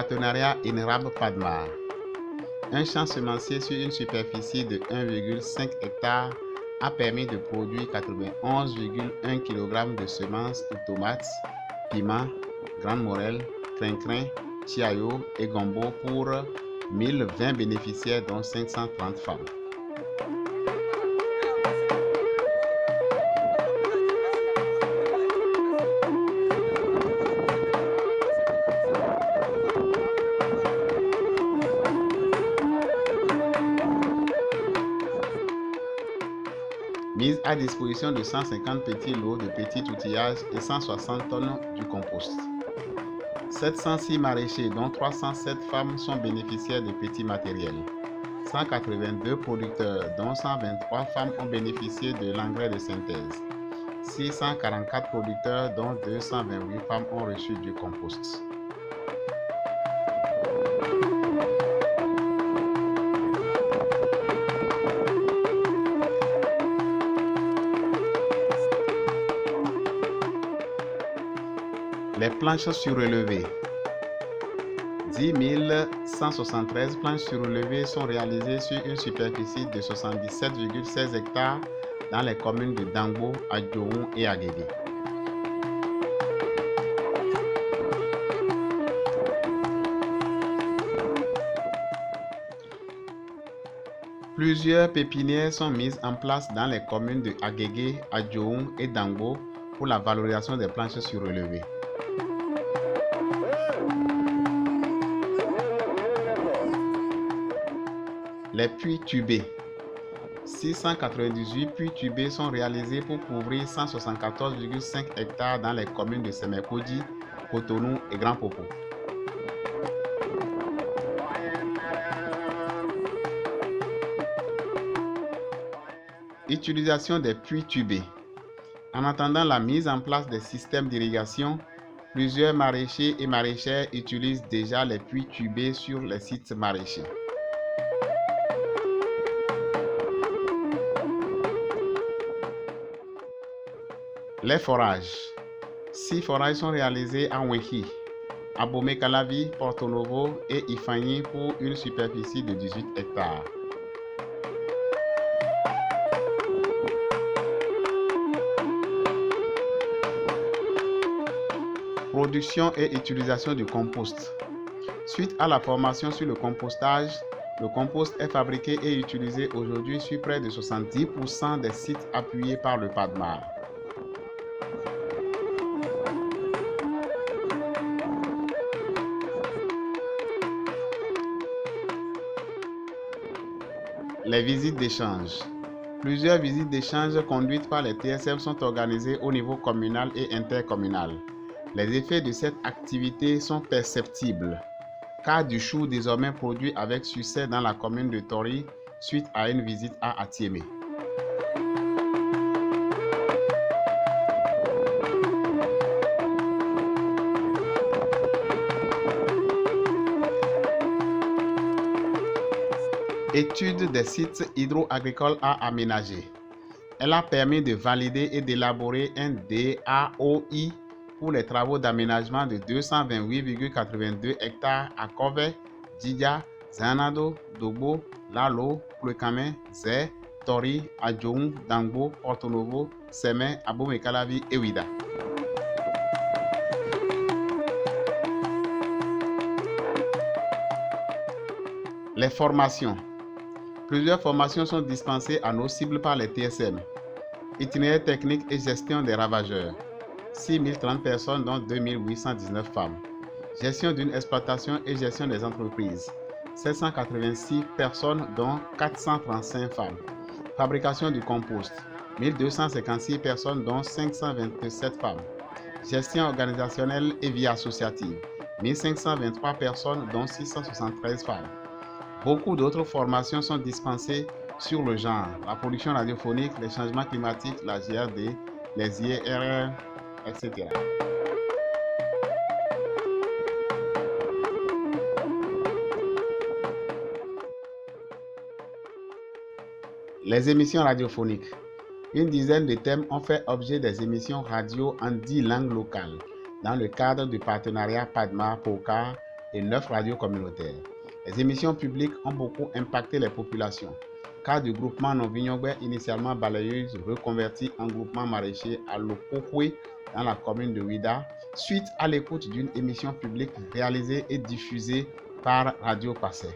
Partenariat INRAB-PADMAR. Un champ semencier sur une superficie de 1,5 hectare a permis de produire 91,1 kg de semences de tomates, piments, grande morelle, crin-crin, chiayo et gombo pour 1020 bénéficiaires dont 530 femmes. Mise à disposition de 150 petits lots de petits outillages et 160 tonnes du compost. 706 maraîchers, dont 307 femmes, sont bénéficiaires de petits matériels. 182 producteurs, dont 123 femmes, ont bénéficié de l'engrais de synthèse. 644 producteurs, dont 228 femmes, ont reçu du compost. Les planches surélevées. 10 173 planches surélevées sont réalisées sur une superficie de 77,16 hectares dans les communes de Dangbo, Adjoum et Agégué. Plusieurs pépinières sont mises en place dans les communes de Agégué, Adjoum et Dangbo pour la valorisation des planches surélevées. Les puits tubés. 698 puits tubés sont réalisés pour couvrir 174,5 hectares dans les communes de Semekoji, Cotonou et Grand Popo. Utilisation des puits tubés. En attendant la mise en place des systèmes d'irrigation, plusieurs maraîchers et maraîchères utilisent déjà les puits tubés sur les sites maraîchers. Les forages. 6 forages sont réalisés à Wenki, à Bomé-Calavi, Porto Novo et Ifagni pour une superficie de 18 hectares. Production et utilisation du compost. Suite à la formation sur le compostage, le compost est fabriqué et utilisé aujourd'hui sur près de 70% des sites appuyés par le PADMAR. Les visites d'échange. Plusieurs visites d'échange conduites par les TSM sont organisées au niveau communal et intercommunal. Les effets de cette activité sont perceptibles, car du chou désormais produit avec succès dans la commune de Tori suite à une visite à Atiémé. Étude des sites hydro-agricoles à aménager. Elle a permis de valider et d'élaborer un DAOI pour les travaux d'aménagement de 228,82 hectares à Kové, Djidia, Zanado, Dogbo, Lalo, Plekame, Zé, Tori, Adjoum, Dangbo, Porto Novo, Semé, Abomey-Calavi et Ouida. Les formations. Plusieurs formations sont dispensées à nos cibles par les TSM. Itinéraire technique et gestion des ravageurs. 6030 personnes, dont 2819 femmes. Gestion d'une exploitation et gestion des entreprises. 786 personnes, dont 435 femmes. Fabrication du compost. 1256 personnes, dont 527 femmes. Gestion organisationnelle et vie associative. 1523 personnes, dont 673 femmes. Beaucoup d'autres formations sont dispensées sur le genre, la production radiophonique, les changements climatiques, la GRD, les IRR, etc. Les émissions radiophoniques. Une dizaine de thèmes ont fait objet des émissions radio en 10 langues locales, dans le cadre du partenariat PADMAR-POCAR et 9 radios communautaires. Les émissions publiques ont beaucoup impacté les populations. Cas du groupement Novignogbe, initialement balayeuse, reconverti en groupement maraîcher à Lokokwe dans la commune de Ouida, suite à l'écoute d'une émission publique réalisée et diffusée par Radio Passé.